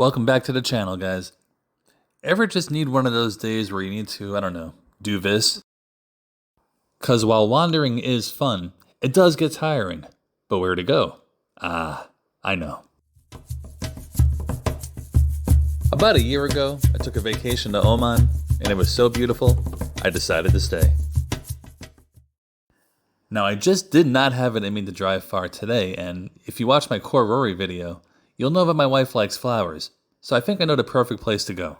Welcome back to the channel, guys. Ever just need one of those days where you need to, I don't know, do this? Cause while wandering is fun, it does get tiring. But where to go? I know. About a year ago, I took a vacation to Oman, and it was so beautiful, I decided to stay. Now, I just did not have it in me to drive far today, and if you watch my Core Rory video, you'll know that my wife likes flowers, so I think I know the perfect place to go.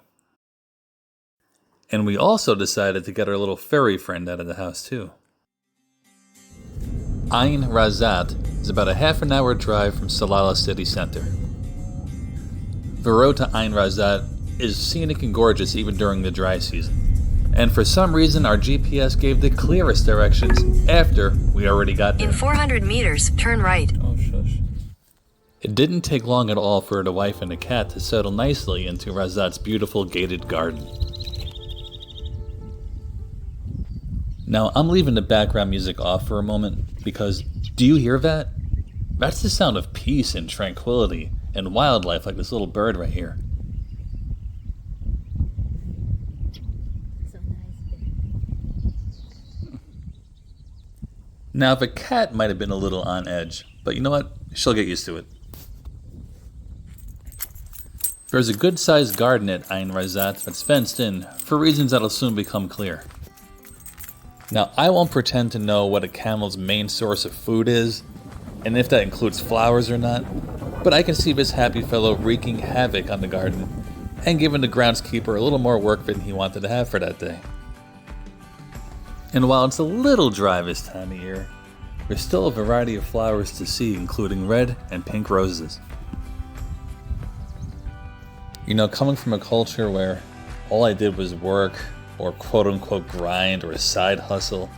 And we also decided to get our little fairy friend out of the house too. Ain Razat is about a half an hour drive from Salalah city center. The road to Ain Razat is scenic and gorgeous even during the dry season. And for some reason, our GPS gave the clearest directions after we already got there. In 400 meters, turn right. Oh, shush. It didn't take long at all for the wife and the cat to settle nicely into Razat's beautiful gated garden. Now, I'm leaving the background music off for a moment because, do you hear that? That's the sound of peace and tranquility and wildlife like this little bird right here. Now, the cat might have been a little on edge, but you know what? She'll get used to it. There's a good-sized garden at Ain Razat that's fenced in for reasons that'll soon become clear. Now, I won't pretend to know what a camel's main source of food is, and if that includes flowers or not, but I can see this happy fellow wreaking havoc on the garden and giving the groundskeeper a little more work than he wanted to have for that day. And while it's a little dry this time of year, there's still a variety of flowers to see, including red and pink roses. You know, coming from a culture where all I did was work or quote-unquote grind or a side hustle,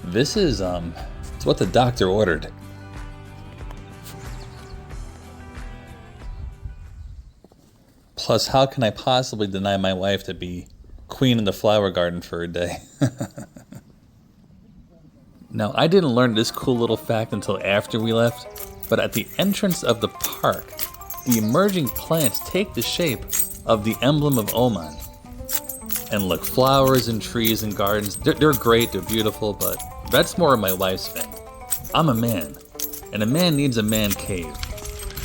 this is, it's what the doctor ordered. Plus, how can I possibly deny my wife to be queen in the flower garden for a day? Now, I didn't learn this cool little fact until after we left, but at the entrance of the park, the emerging plants take the shape of the emblem of Oman. And look, flowers and trees and gardens, they're great, they're beautiful, but that's more of my wife's thing. I'm a man, and a man needs a man cave,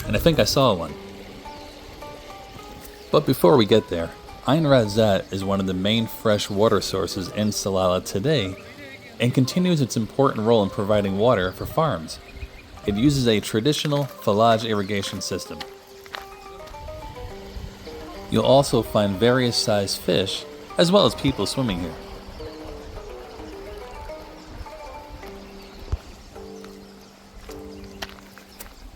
and I think I saw one. But before we get there, Ain Razat is one of the main fresh water sources in Salalah today, and continues its important role in providing water for farms. It uses a traditional falaj irrigation system. You'll also find various sized fish, as well as people swimming here.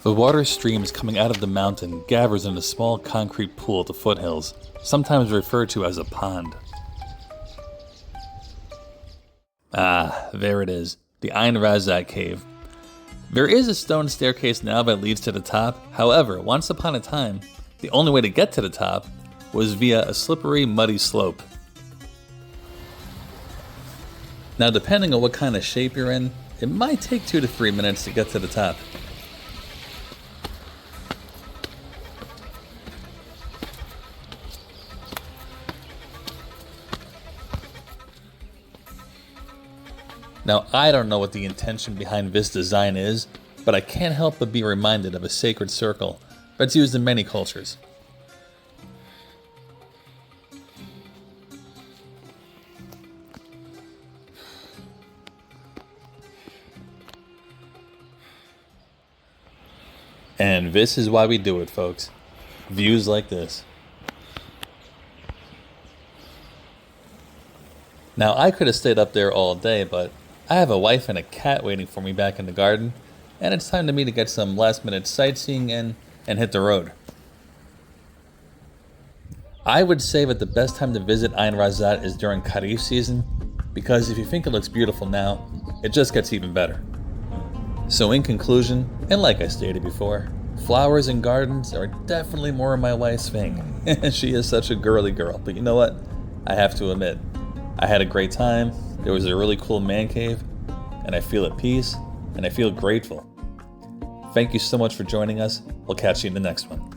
The water streams coming out of the mountain gathers in a small concrete pool at the foothills, sometimes referred to as a pond. There it is, the Ain Razat cave. There is a stone staircase now that leads to the top. However, once upon a time, the only way to get to the top was via a slippery, muddy slope. Now, depending on what kind of shape you're in, it might take 2 to 3 minutes to get to the top. Now, I don't know what the intention behind this design is, but I can't help but be reminded of a sacred circle that's used in many cultures. And this is why we do it, folks. Views like this. Now, I could have stayed up there all day, but I have a wife and a cat waiting for me back in the garden, and it's time to me to get some last-minute sightseeing and hit the road. I would say that the best time to visit Ain Razat is during Kharif season, because if you think it looks beautiful now, it just gets even better. So in conclusion, and like I stated before, flowers and gardens are definitely more of my wife's thing. She is such a girly girl, but you know what? I have to admit, I had a great time, there was a really cool man cave, and I feel at peace, and I feel grateful. Thank you so much for joining us. We'll catch you in the next one.